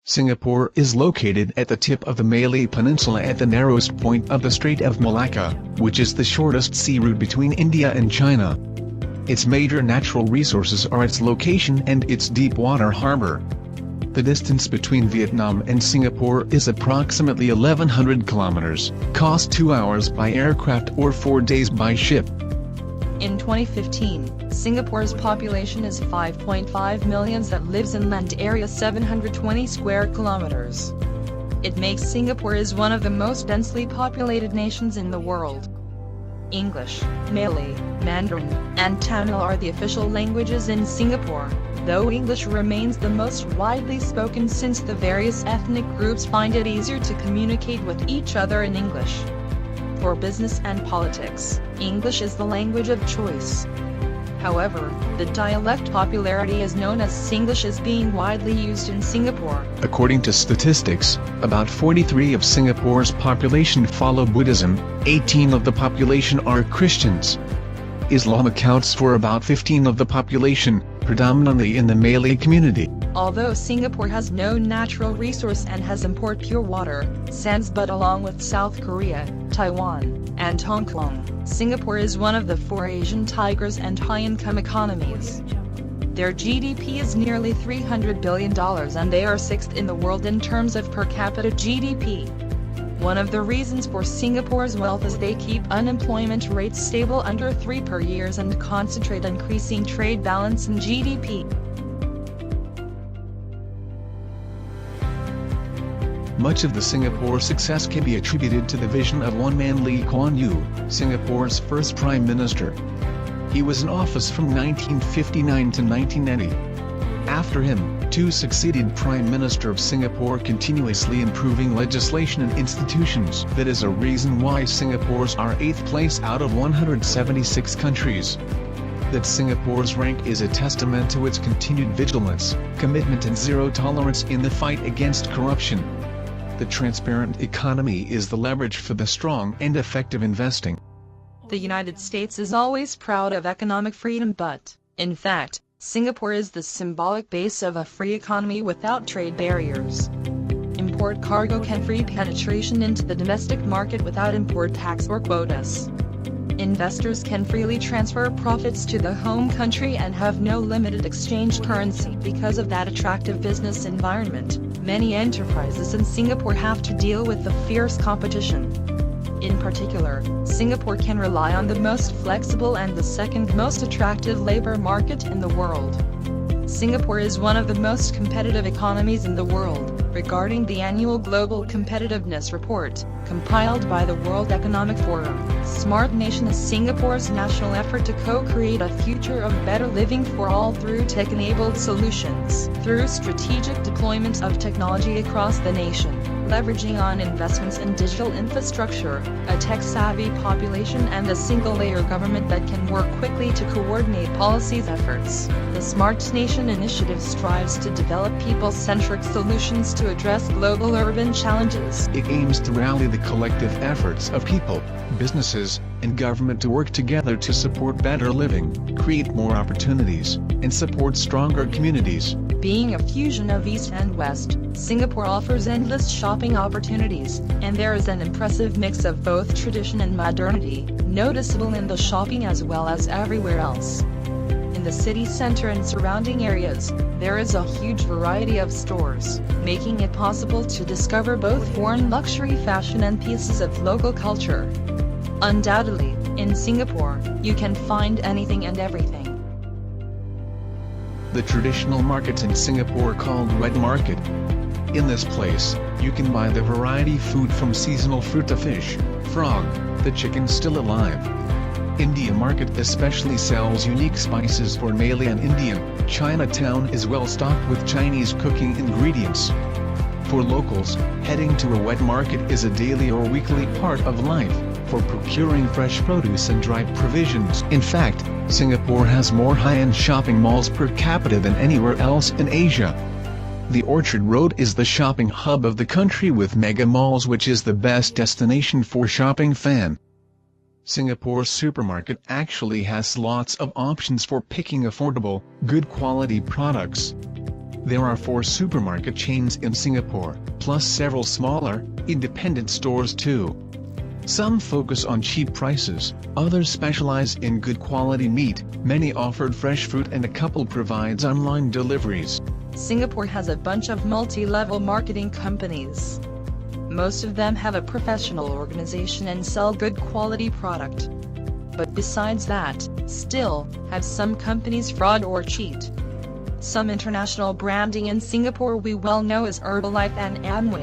Singapore is located at the tip of the Malay Peninsula at the narrowest point of the Strait of Malacca, which is the shortest sea route between India and China. Its major natural resources are its location and its deep water harbor. The distance between Vietnam and Singapore is approximately 1,100 kilometers, costs 2 hours by aircraft or 4 days by ship. In 2015, Singapore's population is 5.5 million that lives in land area 720 square kilometers. It makes Singapore is one of the most densely populated nations in the world. English, Malay, Mandarin, and Tamil are the official languages in Singapore, though English remains the most widely spoken since the various ethnic groups find it easier to communicate with each other in English. For business and politics, English is the language of choice. However, the dialect popularity is known as Singlish is being widely used in Singapore. According to statistics, about 43% of Singapore's population follow Buddhism, 18% of the population are Christians. Islam accounts for about 15% of the population, predominantly in the Malay community. Although Singapore has no natural resource and has import pure water, sands, but along with South Korea, Taiwan, and Hong Kong, Singapore is one of the 4 Asian tigers and high-income economies. Their GDP is nearly $300 billion and they are 6th in the world in terms of per capita GDP. One of the reasons for Singapore's wealth is they keep unemployment rates stable under 3% per year and concentrate on increasing trade balance and GDP. Much of the Singapore success can be attributed to the vision of one man, Lee Kuan Yew, Singapore's first Prime Minister. He was in office from 1959 to 1990. After him, 2 succeeded Prime Minister of Singapore, continuously improving legislation and institutions. That is a reason why Singapore's are 8th place out of 176 countries. That Singapore's rank is a testament to its continued vigilance, commitment and zero tolerance in the fight against corruption. The transparent economy is the leverage for the strong and effective investing. The United States is always proud of economic freedom, but, in fact, Singapore is the symbolic base of a free economy without trade barriers. Import cargo can free penetration into the domestic market without import tax or quotas. Investors can freely transfer profits to the home country and have no limited exchange currency. Because of that attractive business environment, many enterprises in Singapore have to deal with the fierce competition. In particular, Singapore can rely on the most flexible and the second most attractive labor market in the world. Singapore is one of the most competitive economies in the world, regarding the annual Global Competitiveness Report, compiled by the World Economic Forum. Smart Nation is Singapore's national effort to co-create a future of better living for all through tech-enabled solutions. Through strategic deployment of technology across the nation, leveraging on investments in digital infrastructure, a tech-savvy population and a single-layer government that can work quickly to coordinate policies efforts, the Smart Nation initiative strives to develop people-centric solutions to address global urban challenges. It aims to rally the collective efforts of people, businesses, and government to work together to support better living, create more opportunities, and support stronger communities. Being a fusion of East and West, Singapore offers endless shopping opportunities, and there is an impressive mix of both tradition and modernity, noticeable in the shopping as well as everywhere else. In the city center and surrounding areas, there is a huge variety of stores, making it possible to discover both foreign luxury fashion and pieces of local culture. Undoubtedly, in Singapore, you can find anything and everything. The traditional market in Singapore called Wet Market. In this place, you can buy the variety food from seasonal fruit to fish, frog, the chicken still alive. India Market especially sells unique spices for Malay and Indian. Chinatown is well stocked with Chinese cooking ingredients. For locals, heading to a wet market is a daily or weekly part of life, for procuring fresh produce and dry provisions. In fact, Singapore has more high-end shopping malls per capita than anywhere else in Asia. The Orchard Road is the shopping hub of the country with mega malls, which is the best destination for shopping fan. Singapore's supermarket actually has lots of options for picking affordable, good quality products. There are 4 supermarket chains in Singapore, plus several smaller, independent stores too. Some focus on cheap prices, others specialize in good quality meat, many offered fresh fruit and a couple provides online deliveries. Singapore has a bunch of multi-level marketing companies. Most of them have a professional organization and sell good quality product. But besides that, still, have some companies fraud or cheat. Some international branding in Singapore we well know is Herbalife and Amway.